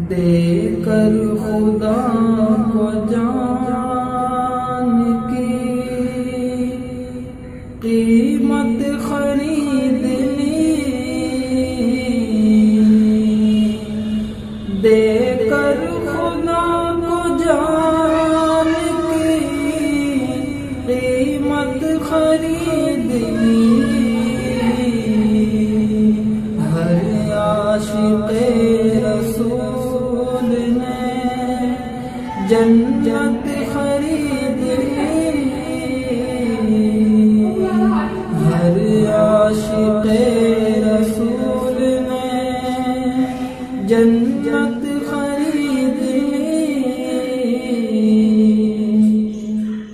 देकर खुदा को जान की कीमत खरीद ली, देकर खुदा को जान की कीमत खरीद ली। हर आशिक़े रसूल ने जन्नत खरीद ली, हर आशिक़े रसूल ने जन्नत खरीद ली।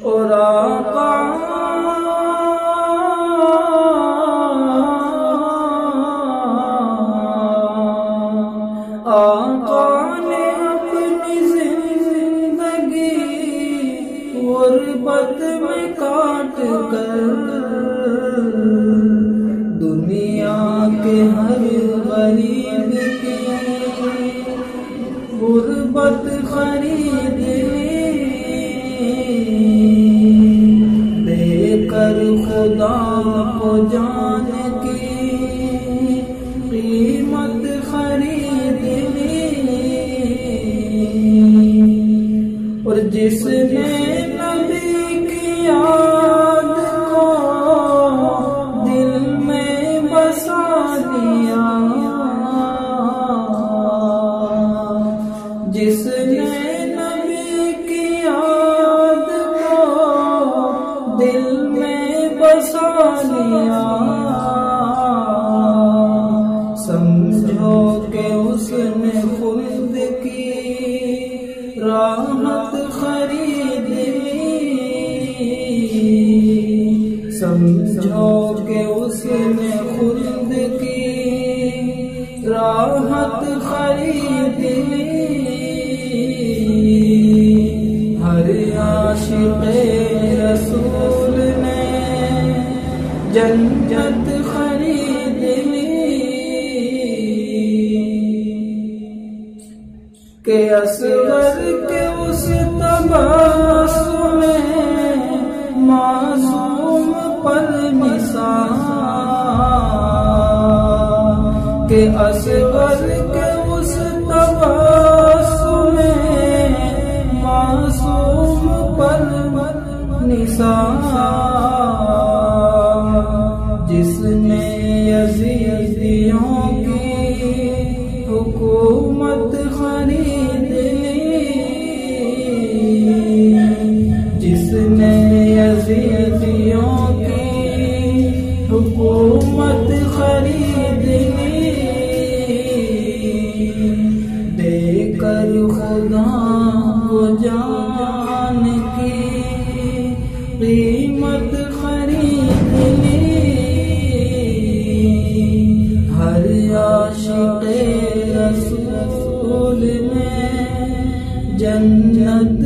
और आका ने अपनी जिंदगी गुर्बत में काट कर दुनिया के हर गरीब की गुर्बत खरीद ली, देकर खुदा को जान की कीमत खरीद ली। और जिसने नबी की याद को दिल में बसा दिया, जिसने नबी की याद को दिल में बसा लिया, समझो कि उसने खुद की राहत खरीद ली, समझो कि उसने खुद की राहत खरीद ली। हर आशिक़े रसूल ने जन्नत खरीद ली, के असगर के उस तबस्सुम में मासूम पर निसार, के असगर के उस तबस्सुम में मासूम पर निसार, जिसने यज़ीदियों की हुकूमत खरीद ली, जिसने यज़ीदियों की हुकूमत खरीद ली, देकर खुदा को जान की कीमत खरीद ली। हर आशिक़े रसूल ने जन्नत